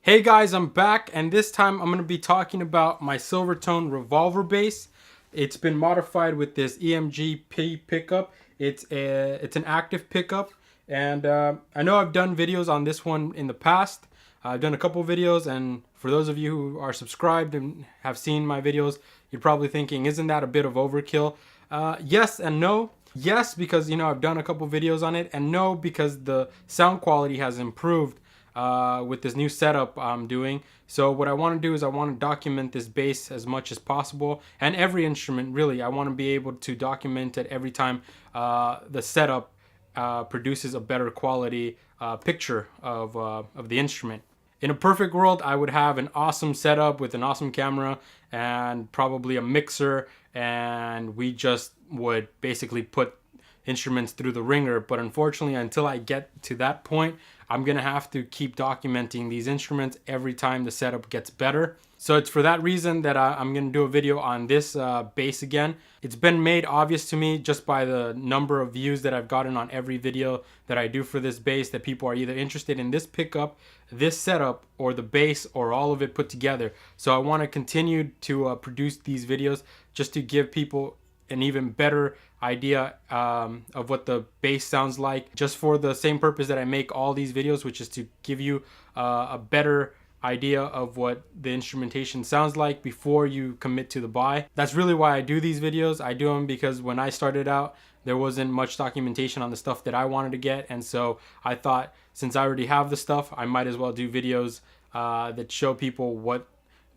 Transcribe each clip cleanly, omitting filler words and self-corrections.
Hey guys, I'm back, and this time I'm going to be talking about my Silvertone Revolver bass. It's been modified with this EMG pickup. It's an active pickup, and I know I've done videos on this one in the past. I've done a couple videos, and for those of you who are subscribed and have seen my videos, you're probably thinking, isn't that a bit of overkill? Yes and no. Yes, because I've done a couple videos on it, and no, because the sound quality has improved with this new setup I'm doing. So what I want to do is I want to document this bass as much as possible, and every instrument really. I want to be able to document it every time the setup produces a better quality picture of the instrument. In a perfect world, I would have an awesome setup with an awesome camera and probably a mixer, and we just would basically put instruments through the ringer. But unfortunately, until I get to that point, I'm gonna have to keep documenting these instruments every time the setup gets better. So it's for that reason that I'm gonna do a video on this bass again. It's been made obvious to me just by the number of views that I've gotten on every video that I do for this bass that people are either interested in this pickup, this setup, or the bass, or all of it put together. So I want to continue to produce these videos just to give people an even better idea of what the bass sounds like, just for the same purpose that I make all these videos, which is to give you a better idea of what the instrumentation sounds like before you commit to the buy. That's really why I do these videos. I do them because when I started out, there wasn't much documentation on the stuff that I wanted to get, and so I thought, since I already have the stuff, I might as well do videos that show people what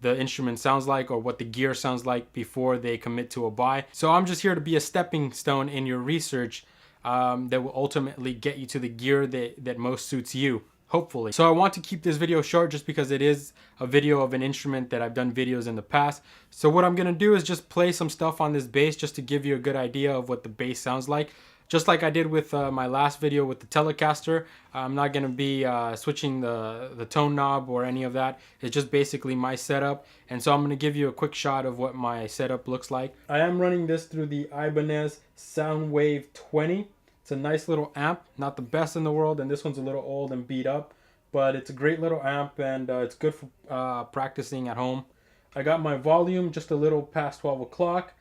the instrument sounds like or what the gear sounds like before they commit to a buy. So I'm just here to be a stepping stone in your research that will ultimately get you to the gear that most suits you, hopefully. So I want to keep this video short just because it is a video of an instrument that I've done videos in the past. So what I'm gonna do is just play some stuff on this bass just to give you a good idea of what the bass sounds like. Just like I did with my last video with the Telecaster, I'm not going to be switching the tone knob or any of that. It's just basically my setup. And so I'm going to give you a quick shot of what my setup looks like. I am running this through the Ibanez Soundwave 20. It's a nice little amp, not the best in the world, and this one's a little old and beat up, but it's a great little amp, and it's good for practicing at home. I got my volume just a little past 12 o'clock.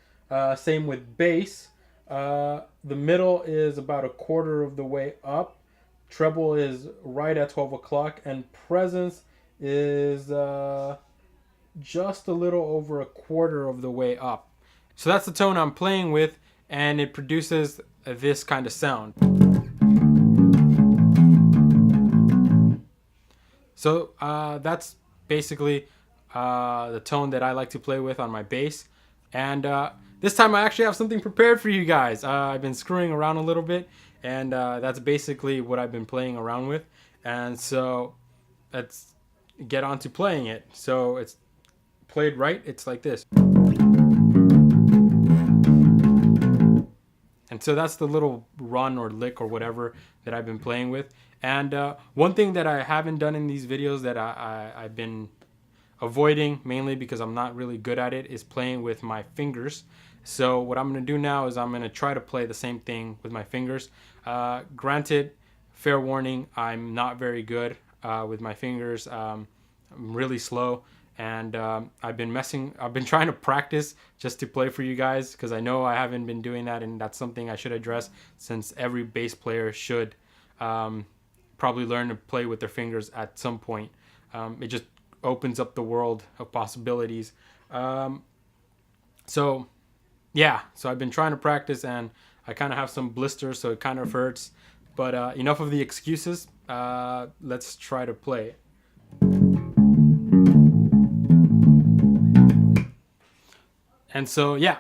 Same with bass. The middle is about a quarter of the way up. Treble is right at 12 o'clock, and presence is just a little over a quarter of the way up. So that's the tone I'm playing with, and it produces this kind of sound. So that's basically the tone that I like to play with on my bass. And this time I actually have something prepared for you guys. I've been screwing around a little bit, and that's basically what I've been playing around with. And so let's get on to playing it. So it's played right, it's like this. And so that's the little run or lick or whatever that I've been playing with. And one thing that I haven't done in these videos that I've been avoiding, mainly because I'm not really good at it, is playing with my fingers. So what I'm going to do now is I'm going to try to play the same thing with my fingers. Granted, fair warning, I'm not very good with my fingers. I'm really slow, and I've been trying to practice just to play for you guys, because I know I haven't been doing that, and that's something I should address, since every bass player should probably learn to play with their fingers at some point. It just opens up the world of possibilities. So yeah, so I've been trying to practice, and I kind of have some blisters, so it kind of hurts, but enough of the excuses. Let's try to play it. And so yeah,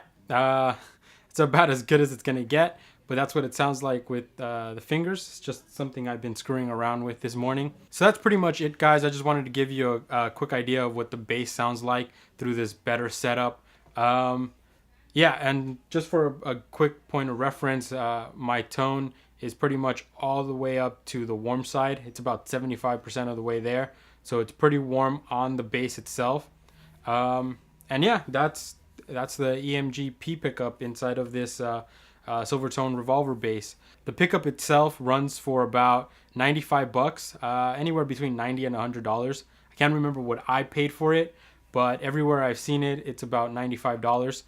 it's about as good as it's gonna get, but that's what it sounds like with the fingers. It's just something I've been screwing around with this morning. So that's pretty much it, guys. I just wanted to give you a quick idea of what the bass sounds like through this better setup. Yeah, and just for a quick point of reference, my tone is pretty much all the way up to the warm side. It's about 75% of the way there. So it's pretty warm on the bass itself. And yeah, that's the EMG pickup inside of this Silvertone Revolver bass. The pickup itself runs for about $95, anywhere between $90 and $100. I Can't remember what I paid for it, but everywhere I've seen it, it's about $95.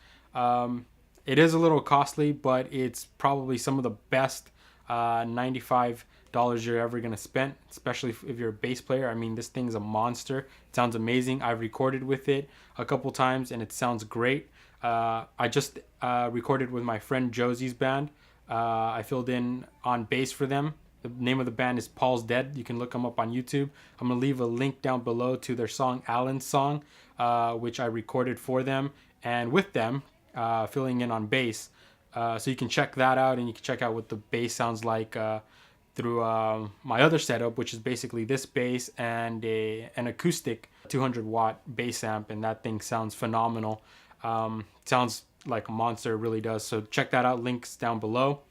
It is a little costly, but it's probably some of the best $95 you're ever going to spend, especially if you're a bass player. I mean, this thing's a monster. It sounds amazing. I've recorded with it a couple times and it sounds great. I just recorded with my friend Josie's band. I filled in on bass for them. The name of the band is Paul's Dead. You can look them up on YouTube. I'm going to leave a link down below to their song, Alan's Song, which I recorded for them and with them, filling in on bass. So you can check that out, and you can check out what the bass sounds like through my other setup, which is basically this bass and an acoustic 200 watt bass amp, and that thing sounds phenomenal. Sounds like a monster, it really does. So check that out, links down below.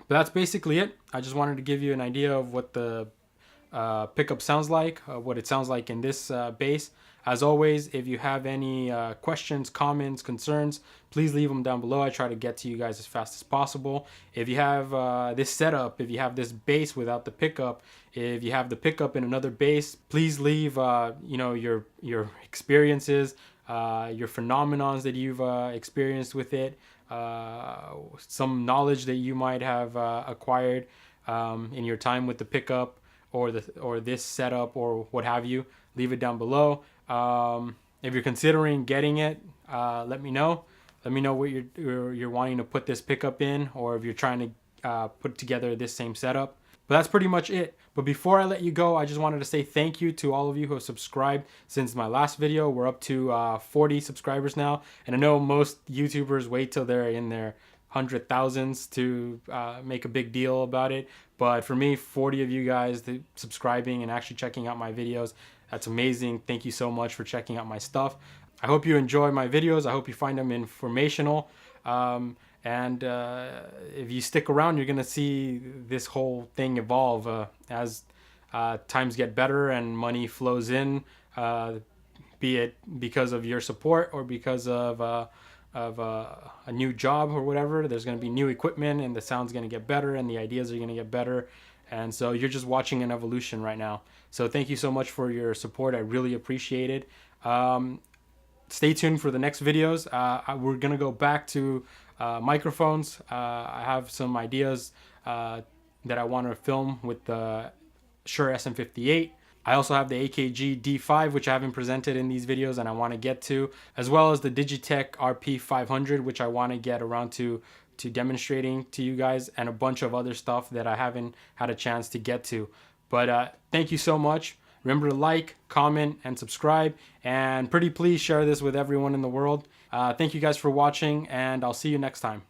But that's basically it. I just wanted to give you an idea of what the pickup sounds like, what it sounds like in this bass. As always, if you have any questions, comments, concerns, please leave them down below. I try to get to you guys as fast as possible. If you have this setup, if you have this bass without the pickup, if you have the pickup in another bass, please leave your experiences, your phenomenons that you've experienced with it, some knowledge that you might have acquired in your time with the pickup or this setup or what have you. Leave it down below. If you're considering getting it, let me know. Let me know what you're wanting to put this pickup in, or if you're trying to put together this same setup. But that's pretty much it. But before I let you go, I just wanted to say thank you to all of you who have subscribed since my last video. We're up to 40 subscribers now. And I know most YouTubers wait till they're in their 100,000s to make a big deal about it. But for me, 40 of you guys subscribing and actually checking out my videos, that's amazing. Thank you so much for checking out my stuff. I hope you enjoy my videos. I hope you find them informational. And if you stick around, you're going to see this whole thing evolve as times get better and money flows in, be it because of your support or because of a new job or whatever. There's going to be new equipment and the sound's going to get better and the ideas are going to get better. And so you're just watching an evolution right now. So thank you so much for your support. I really appreciate it. Stay tuned for the next videos. We're going to go back to microphones. I have some ideas that I want to film with the Shure SM58. I also have the AKG D5, which I haven't presented in these videos and I want to get to, as well as the Digitech RP500, which I want to get around to demonstrating to you guys, and a bunch of other stuff that I haven't had a chance to get to. But thank you so much. Remember to like, comment, and subscribe, and pretty please share this with everyone in the world. Thank you guys for watching, and I'll see you next time.